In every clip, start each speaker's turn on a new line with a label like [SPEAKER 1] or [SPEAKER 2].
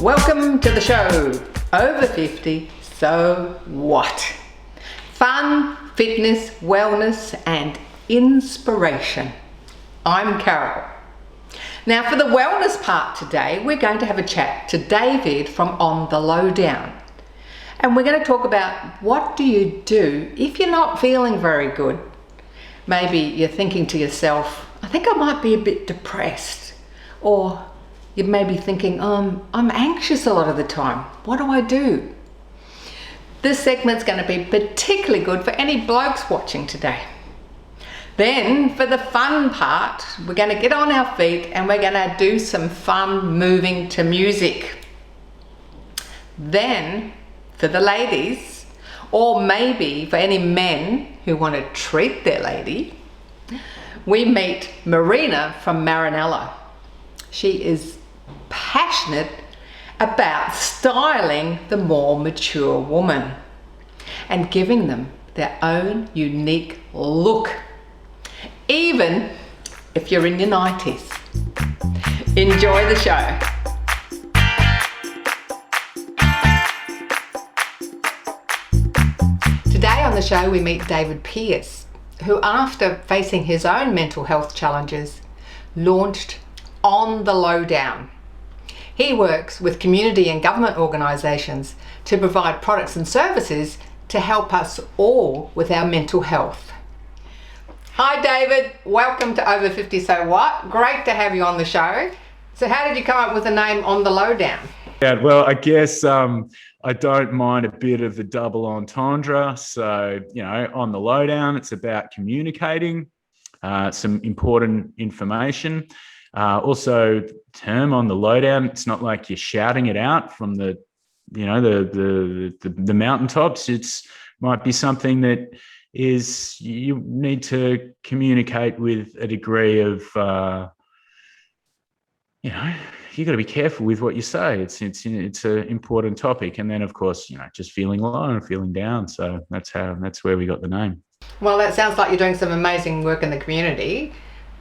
[SPEAKER 1] Welcome to the show. Over 50, so what? Fun, fitness, wellness, and inspiration. I'm Carol. Now for the wellness part today, we're going to have a chat to David from On the Lowdown. And we're going to talk about what do you do if you're not feeling very good. Maybe you're thinking to yourself, I think I might be a bit depressed. Or you may be thinking, I'm anxious a lot of the time. What do I do? This segment's going to be particularly good for any blokes watching today. Then for the fun part, we're going to get on our feet and we're going to do some fun moving to music. Then for the ladies, or maybe for any men who want to treat their lady, we meet Marina from Marinella. She is passionate about styling the more mature woman and giving them their own unique look, even if you're in your 90s. Enjoy the show. Today on the show we meet David Pearce, who after facing his own mental health challenges, launched On the Lowdown. He works with community and government organisations to provide products and services to help us all with our mental health. Hi David, welcome to Over 50 So What? Great to have you on the show. So how did you come up with the name On the Lowdown?
[SPEAKER 2] Yeah, well, I guess I don't mind a bit of the double entendre. So, on the lowdown, it's about communicating some important information. Also, term on the lowdown, it's not like you're shouting it out from the mountaintops. It's might be something that is you need to communicate with a degree of, you got to be careful with what you say. It's an important topic. And then, of course, just feeling low and feeling down. So that's where we got the name.
[SPEAKER 1] Well, that sounds like you're doing some amazing work in the community.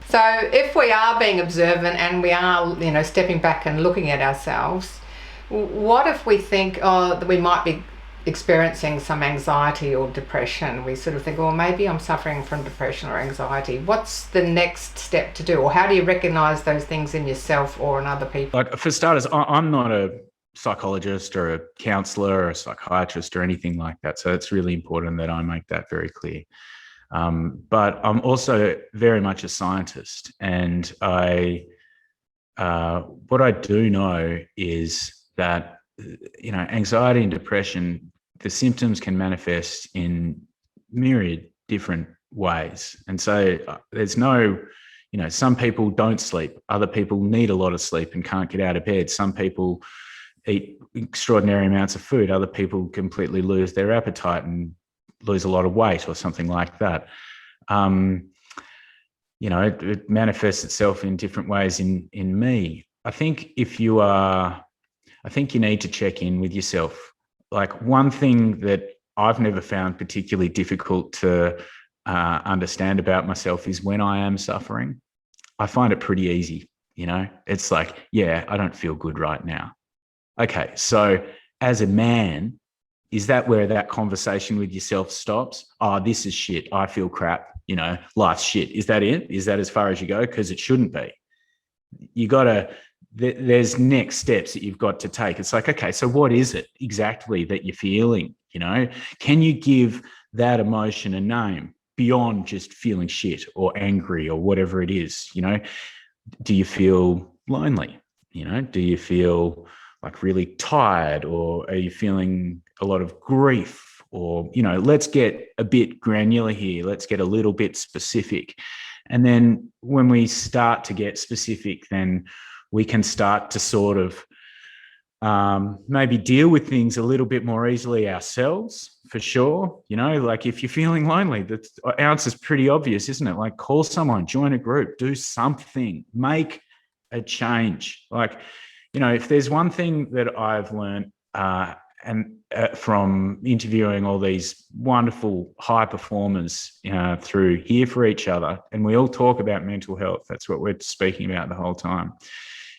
[SPEAKER 1] So if we are being observant and we are, stepping back and looking at ourselves, what if we think, that we might be experiencing some anxiety or depression? We sort of think, maybe I'm suffering from depression or anxiety. What's the next step to do? Or how do you recognize those things in yourself or in other people?
[SPEAKER 2] For starters, I'm not a psychologist or a counsellor or a psychiatrist or anything like that. So it's really important that I make that very clear. But I'm also very much a scientist, and what I do know is that anxiety and depression, the symptoms can manifest in myriad different ways, and so there's no, some people don't sleep, other people need a lot of sleep and can't get out of bed. Some people eat extraordinary amounts of food, other people completely lose their appetite and lose a lot of weight or something like that. It manifests itself in different ways in me. I think you need to check in with yourself. Like, one thing that I've never found particularly difficult to understand about myself is when I am suffering, I find it pretty easy. It's like, I don't feel good right now. Okay, so as a man, is that where that conversation with yourself stops? Oh, this is shit. I feel crap. Life's shit. Is that it? Is that as far as you go? Because it shouldn't be. There's next steps that you've got to take. It's like, okay, so what is it exactly that you're feeling? Can you give that emotion a name beyond just feeling shit or angry or whatever it is? Do you feel lonely? Do you feel like really tired, or are you feeling a lot of grief? Or, let's get a bit granular here. Let's get a little bit specific. And then when we start to get specific, then we can start to sort of maybe deal with things a little bit more easily ourselves, for sure. Like, if you're feeling lonely, the answer's pretty obvious, isn't it? Like, call someone, join a group, do something, make a change. Like, if there's one thing that I've learned from interviewing all these wonderful high performers through Here for Each Other, and we all talk about mental health. That's what we're speaking about the whole time.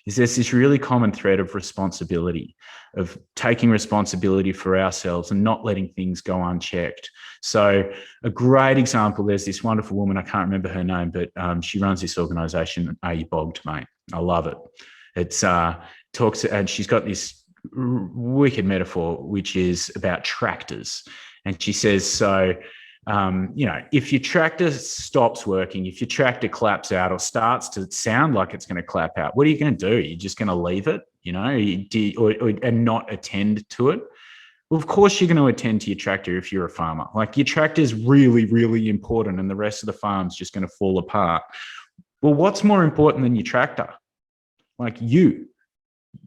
[SPEAKER 2] is there's this really common thread of responsibility, of taking responsibility for ourselves and not letting things go unchecked. So a great example, there's this wonderful woman, I can't remember her name, but she runs this organization, Are You Bogged, Mate? I love it. It's talks, and she's got this wicked metaphor, which is about tractors. And she says, so, if your tractor stops working, if your tractor claps out or starts to sound like it's going to clap out, what are you going to do? You're just going to leave it, and not attend to it? Well, of course you're going to attend to your tractor if you're a farmer. Like, your tractor is really, really important, and the rest of the farm's just going to fall apart. Well, what's more important than your tractor? Like, you're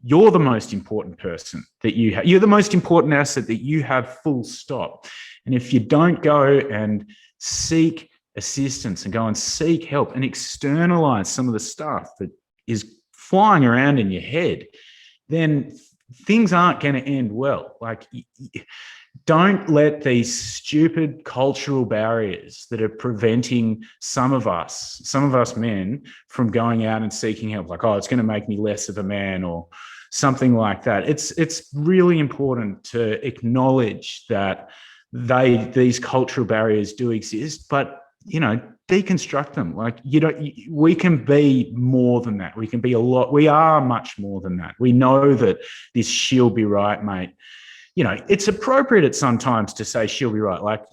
[SPEAKER 2] the most important person that you have. You're the most important asset that you have, full stop. And if you don't go and seek assistance and go and seek help and externalize some of the stuff that is flying around in your head, then things aren't going to end well. Like, don't let these stupid cultural barriers that are preventing some of us men from going out and seeking help, like, oh, it's going to make me less of a man or something like that. It's really important to acknowledge that these cultural barriers do exist, but deconstruct them. Like, we can be more than that. We can be we are much more than that. We know that this she'll be right, mate. It's appropriate at sometimes to say she'll be right. Like,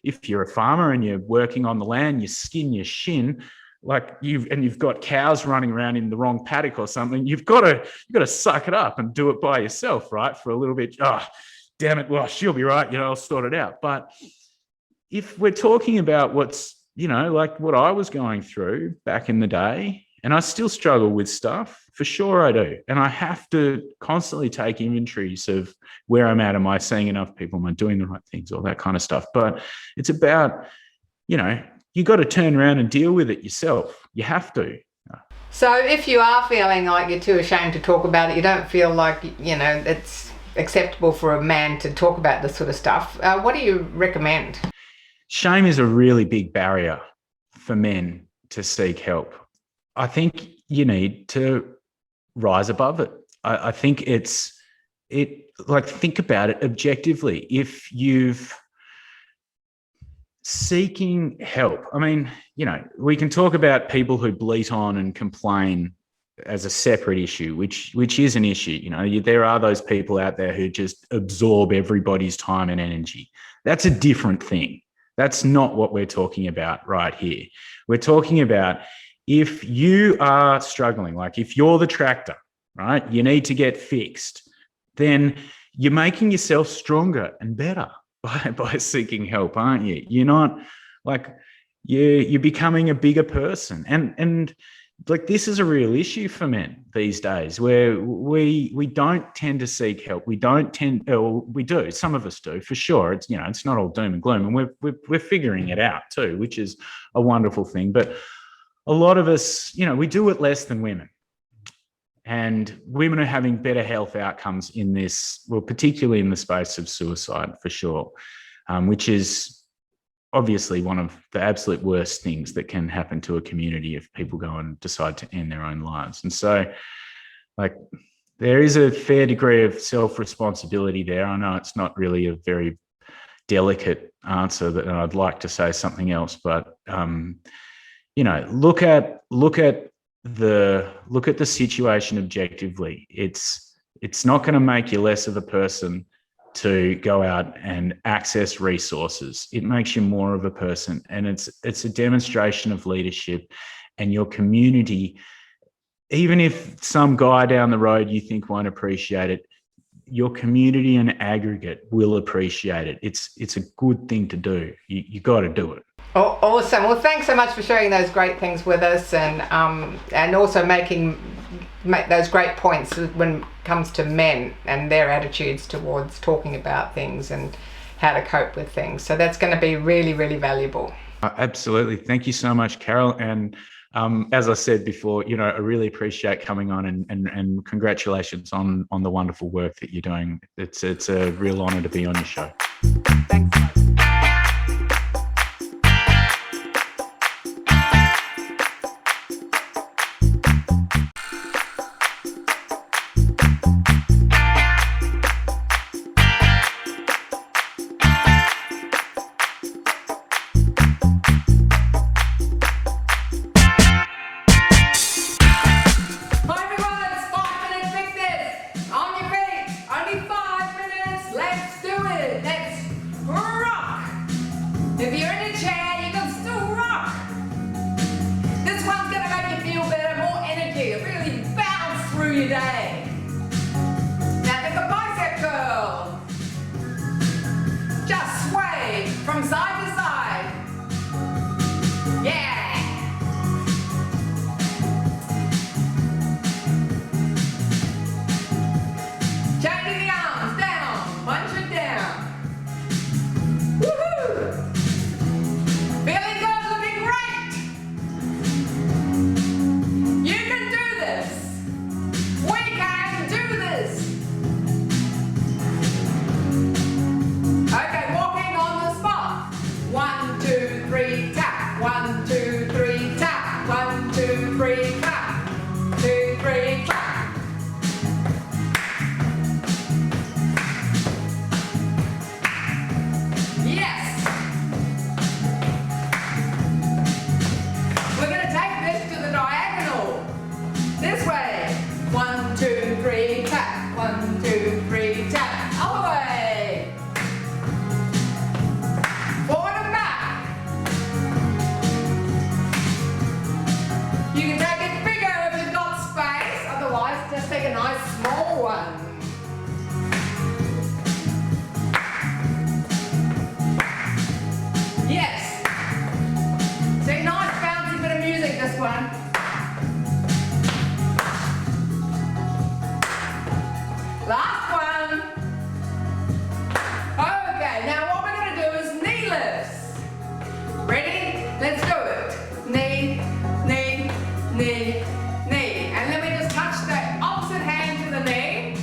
[SPEAKER 2] if you're a farmer and you're working on the land, you skin your shin, like you've got cows running around in the wrong paddock or something, you've got to suck it up and do it by yourself, right? For a little bit. Oh, damn it. Well, she'll be right. I'll sort it out. But if we're talking about what's, like what I was going through back in the day, and I still struggle with stuff, for sure I do. And I have to constantly take inventories of where I'm at. Am I seeing enough people? Am I doing the right things? All that kind of stuff. But it's about, you got to turn around and deal with it yourself. You have to.
[SPEAKER 1] So if you are feeling like you're too ashamed to talk about it, you don't feel like, it's acceptable for a man to talk about this sort of stuff, what do you recommend?
[SPEAKER 2] Shame is a really big barrier for men to seek help. I think you need to rise above it. I think think about it objectively. If you've seeking help, I mean, we can talk about people who bleat on and complain as a separate issue, which is an issue. There are those people out there who just absorb everybody's time and energy. That's a different thing. That's not what we're talking about right here. We're talking about, if you are struggling, like if you're the tractor, right, you need to get fixed, then you're making yourself stronger and better by seeking help, aren't you? You're not like, you're becoming a bigger person. And like, this is a real issue for men these days, where we don't tend to seek help. We do. Some of us do, for sure. It's, it's not all doom and gloom, and we're figuring it out too, which is a wonderful thing. But a lot of us, we do it less than women. And women are having better health outcomes in this, well, particularly in the space of suicide, for sure, which is obviously one of the absolute worst things that can happen to a community if people go and decide to end their own lives. And so, like, there is a fair degree of self-responsibility there. I know it's not really a very delicate answer, and I'd like to say something else, but look at the situation objectively. It's not going to make you less of a person to go out and access resources. It makes you more of a person, and it's a demonstration of leadership. And your community, even if some guy down the road you think won't appreciate it, your community in aggregate will appreciate it. It's a good thing to do. You got to do it.
[SPEAKER 1] Oh, awesome. Well, thanks so much for sharing those great things with us, and also make those great points when it comes to men and their attitudes towards talking about things and how to cope with things. So that's going to be really, really valuable.
[SPEAKER 2] Absolutely. Thank you so much, Carol. And as I said before, I really appreciate coming on, and congratulations on the wonderful work that you're doing. It's a real honor to be on your show.
[SPEAKER 1] Thanks. your day. Now take a bicep curl. Just sway from side to side. Yeah. Changing the arms down, punch it down. Woohoo! Feeling good, looking great. You can do this. We can do this. Okay, walking on the spot. 1, 2, 3, tap. 1, 2, 3, tap. 1, 2, 3, clap. 2, 3, clap. Yes. We're going to take this to the diagonal. This way. 1, 2, 3, tap. 1, 2, 3, tap. Other way. Forward and back. You can take it bigger if you've got space. Otherwise, just take a nice small one. Yes. See, nice bouncy bit of music, this one. Last one. Okay, now what we're going to do is knee lifts. Ready? Let's do it. Knee, knee, knee, knee. And let me just touch the opposite hand to the knee.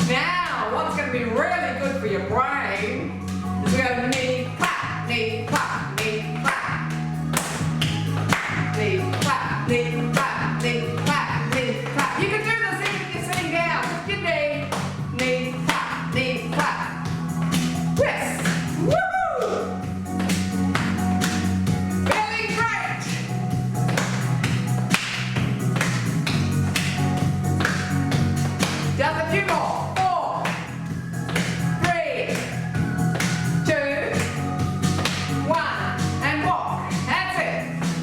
[SPEAKER 1] Now, what's going to be really good for your brain is we're going to knee, clap, knee, clap, knee, clap. Knee, clap, knee, clap, knee, clap, knee, clap. You can do this even if you're sitting down. Lift your knee, clap, knee, clap. Yes. Woohoo! Feeling great. Just a few more. 4, 3, 2, 1, and walk. That's it.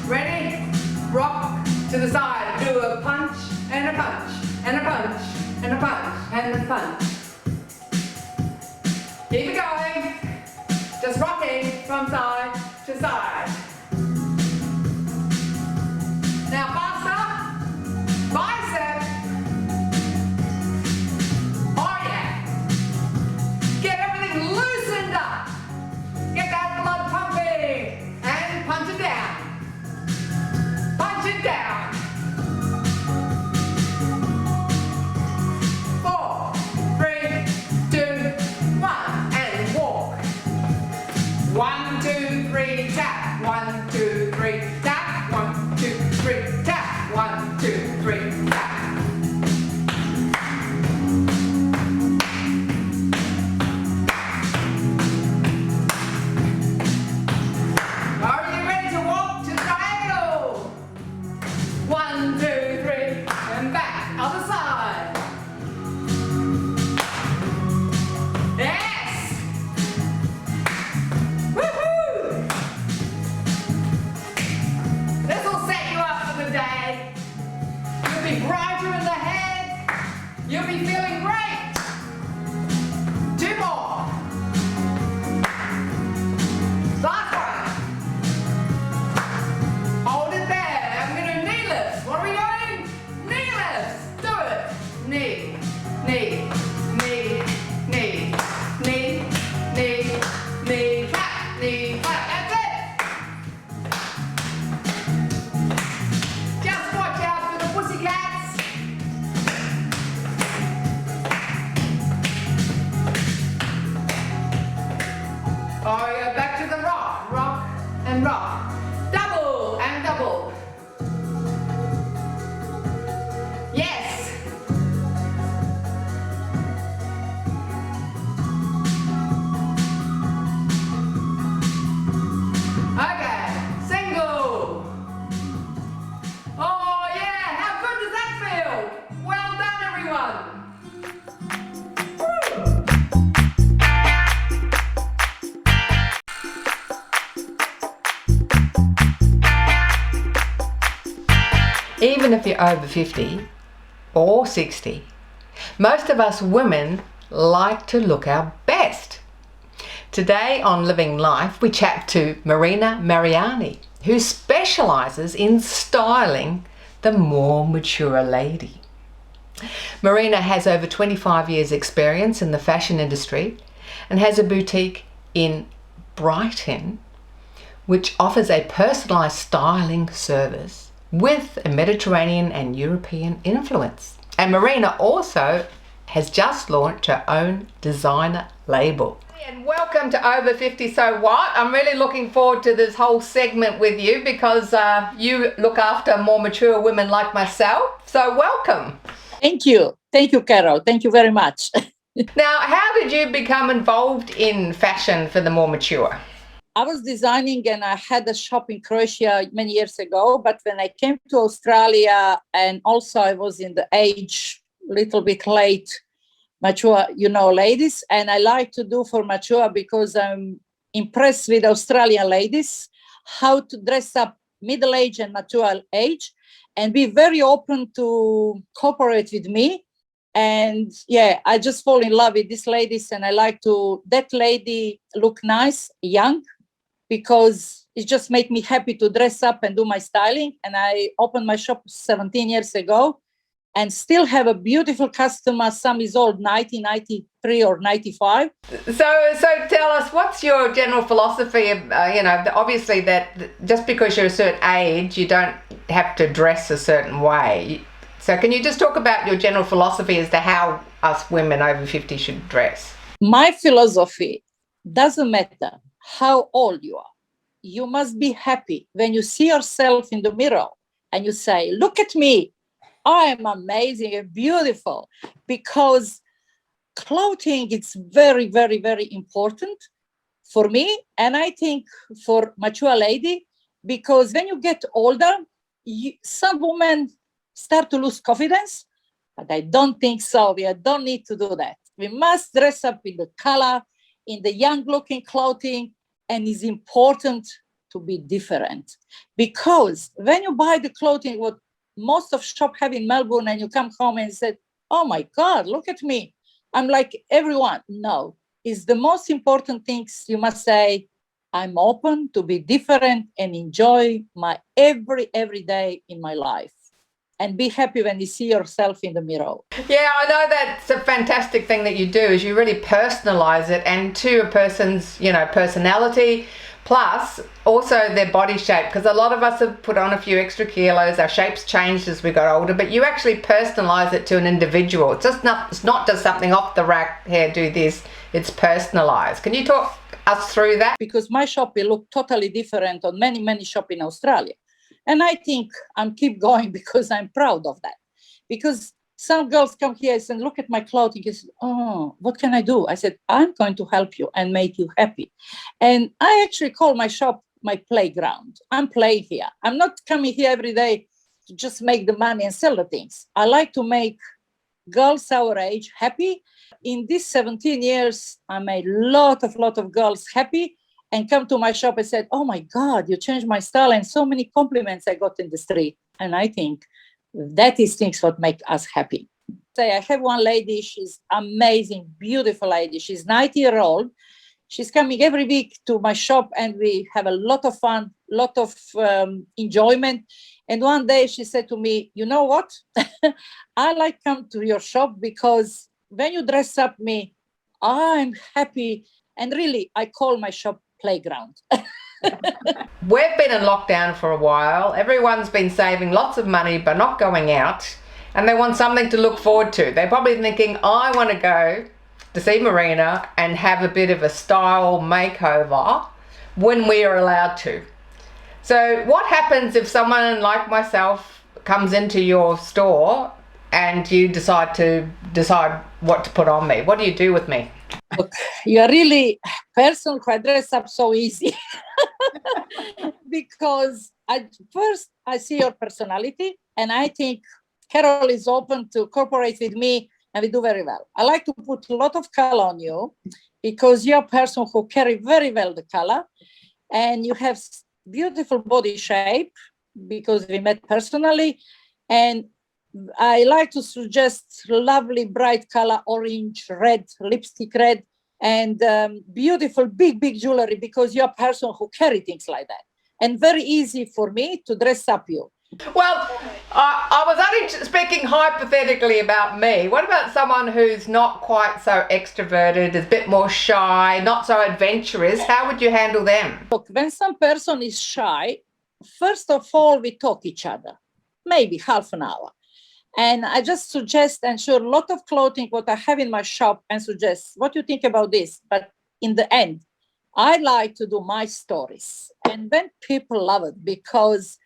[SPEAKER 1] Ready? Rock to the side. Do a punch and a punch and a punch and a punch and a punch. Keep it going. Just rocking from side to side. Now faster. Bicep. Oh yeah. Get everything loosened up. Get that blood pumping. And punch it down. Punch it down. 4, 3, 2, 1, and walk. 1, 2, 3, tap. 1, 2, 3, tap. 1, 2, 3, tap. 1, 2, 3, tap. Are you ready to walk to the diagonal? 1, 2, 3, and back. Other side. Yes! Woohoo! This will set you up for the day. You'll be brighter in the head. You'll be feeling great. 2 more. Last one. Hold it there. I'm going to do knee lifts. What are we doing? Knee lifts. Do it. Knee, knee, knee, knee, knee, knee, knee, clap, knee, clap. That's it. Just watch out for the pussycats. Oh, yeah, back to the rock. Rock and rock. Double and double. Yes. Okay, single. Oh yeah, how good does that feel? Well done, everyone. Even if you're over 50, or 60, most of us women like to look our best. Today on Living Life, we chat to Marina Mariani, who specialises in styling the more mature lady. Marina has over 25 years experience in the fashion industry and has a boutique in Brighton which offers a personalised styling service with a Mediterranean and European influence. And Marina also has just launched her own designer label. And welcome to Over 50 So What. I'm really looking forward to this whole segment with you because you look after more mature women like myself. So welcome.
[SPEAKER 3] Thank you. Thank you, Carol. Thank you very much.
[SPEAKER 1] Now, how did you become involved in fashion for the more mature?
[SPEAKER 3] I was designing and I had a shop in Croatia many years ago, but when I came to Australia and also I was in the age, little bit late, mature, ladies, and I like to do for mature because I'm impressed with Australian ladies, how to dress up middle age and mature age and be very open to cooperate with me. And yeah, I just fall in love with these ladies and I like to, that lady look nice, young, because it just made me happy to dress up and do my styling. And I opened my shop 17 years ago and still have a beautiful customer. Some is old, 90, 93 or 95.
[SPEAKER 1] So tell us, what's your general philosophy of, obviously that just because you're a certain age, you don't have to dress a certain way. So can you just talk about your general philosophy as to how us women over 50 should dress?
[SPEAKER 3] My philosophy doesn't matter how old you are. You must be happy when you see yourself in the mirror and you say, look at me, I am amazing and beautiful, because clothing is very, very, very important for me. And I think for mature lady, because when you get older, some women start to lose confidence, but I don't think so. We don't need to do that. We must dress up in the color, in the young looking clothing, and it's important to be different. Because when you buy the clothing, what most of shop have in Melbourne, and you come home and say, oh my God, look at me, I'm like everyone. No, it's the most important things. You must say, I'm open to be different and enjoy my every day in my life. And be happy when you see yourself in the mirror.
[SPEAKER 1] Yeah, I know that's a fantastic thing that you do, is you really personalize it and to a person's, personality, plus also their body shape, because a lot of us have put on a few extra kilos, our shape's changed as we got older, but you actually personalize it to an individual. It's not just something off the rack, here, do this, it's personalized. Can you talk us through that?
[SPEAKER 3] Because my shop will look totally different on many shops in Australia. And I think I'm keep going because I'm proud of that. Because some girls come here and say, look at my clothing. They say, oh, what can I do? I said, I'm going to help you and make you happy. And I actually call my shop my playground. I'm playing here. I'm not coming here every day to just make the money and sell the things. I like to make girls our age happy. In these 17 years, I made lot of girls happy and come to my shop and said, oh my God, you changed my style, and so many compliments I got in the street. And I think that is things what make us happy. Say, I have one lady, she's amazing, beautiful lady. She's 90-year-old. She's coming every week to my shop and we have a lot of fun, lot of enjoyment. And one day she said to me, you know what? I like come to your shop because when you dress up me, I'm happy. And really, I call my shop playground.
[SPEAKER 1] We've been in lockdown for a while. Everyone's been saving lots of money but not going out, and they want something to look forward to. They're probably thinking, I want to go to see Marina and have a bit of a style makeover when we are allowed to. So what happens if someone like myself comes into your store and you decide what to put on me? What do you do with me?
[SPEAKER 3] Look, you are really person who dress up so easy. Because I see your personality and I think Carol is open to cooperate with me and we do very well. I like to put a lot of color on you because you're a person who carry very well the color and you have beautiful body shape because we met personally. And I like to suggest lovely bright color, orange, red, lipstick red, and beautiful big jewelry, because you're a person who carry things like that. And very easy for me to dress up you.
[SPEAKER 1] Well, I was only speaking hypothetically about me. What about someone who's not quite so extroverted, is a bit more shy, not so adventurous? How would you handle them?
[SPEAKER 3] Look, when some person is shy, first of all, we talk each other, maybe half an hour. And I just suggest and show a lot of clothing, what I have in my shop, and suggest, what do you think about this? But in the end, I like to do my stories. And then people love it, because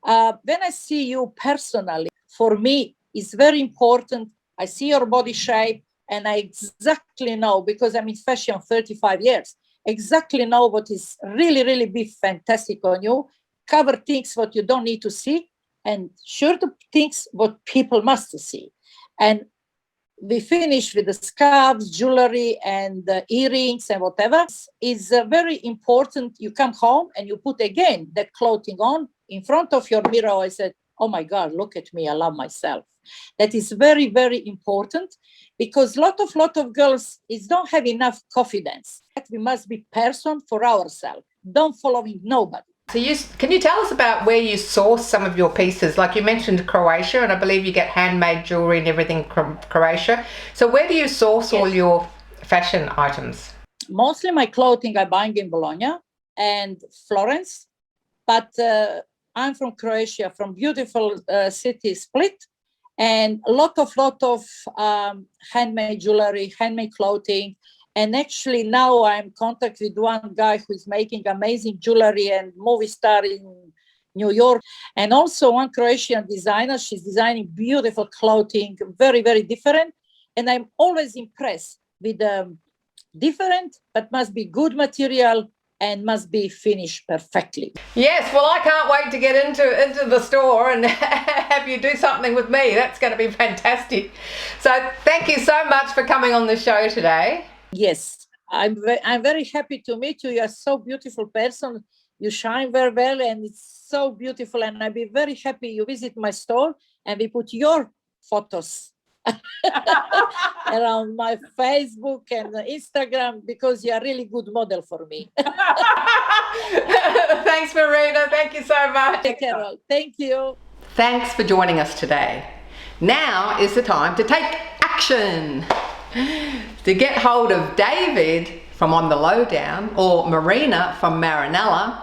[SPEAKER 3] when I see you personally, for me, it's very important. I see your body shape, and I exactly know, because I'm in fashion 35 years, exactly know what is really be fantastic on you, cover things what you don't need to see, and sure the things what people must see. And we finish with the scarves, jewelry, and the earrings and whatever. It's very important. You come home and you put again that clothing on in front of your mirror. I said, oh my God, look at me. I love myself. That is very important, because lot of girls don't have enough confidence. We must be person for ourselves. Don't following nobody.
[SPEAKER 1] So can you tell us about where you source some of your pieces? Like you mentioned Croatia, and I believe you get handmade jewelry and everything from Croatia. So where do you source all your fashion items?
[SPEAKER 3] Mostly my clothing I buying in Bologna and Florence, but I'm from Croatia, from beautiful city Split, and a lot of handmade jewelry, handmade clothing. And actually now I'm in contact with one guy who is making amazing jewelry and movie star in New York. And also one Croatian designer. She's designing beautiful clothing, very different. And I'm always impressed with different, but must be good material and must be finished perfectly.
[SPEAKER 1] Yes, well, I can't wait to get into the store and have you do something with me. That's going to be fantastic. So thank you so much for coming on the show today.
[SPEAKER 3] Yes, I'm very happy to meet you. You're so beautiful person. You shine very well, and it's so beautiful. And I'll be very happy you visit my store, and we put your photos around my Facebook and Instagram, because you're a really good model for me.
[SPEAKER 1] Thanks, Marina. Thank you so much.
[SPEAKER 3] Carol, thank you.
[SPEAKER 1] Thanks for joining us today. Now is the time to take action. To get hold of David from On the Lowdown or Marina from Marinella,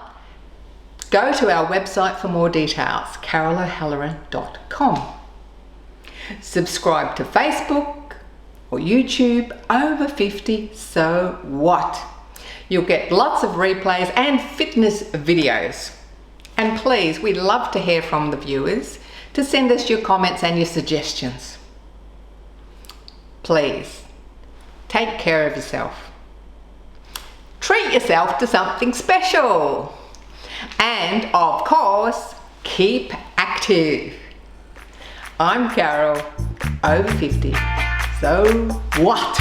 [SPEAKER 1] go to our website for more details, carolohhalloran.com. Subscribe to Facebook or YouTube. Over 50, so what? You'll get lots of replays and fitness videos. And please, we'd love to hear from the viewers, to send us your comments and your suggestions. Please, take care of yourself. Treat yourself to something special. And of course, keep active. I'm Carol, over 50, so what?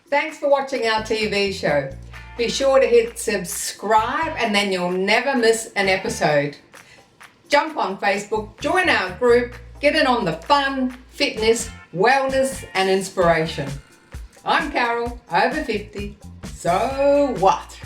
[SPEAKER 1] Thanks for watching our TV show. Be sure to hit subscribe and then you'll never miss an episode. Jump on Facebook, join our group, get in on the fun, fitness, wellness and inspiration. I'm Carol, over 50, so what?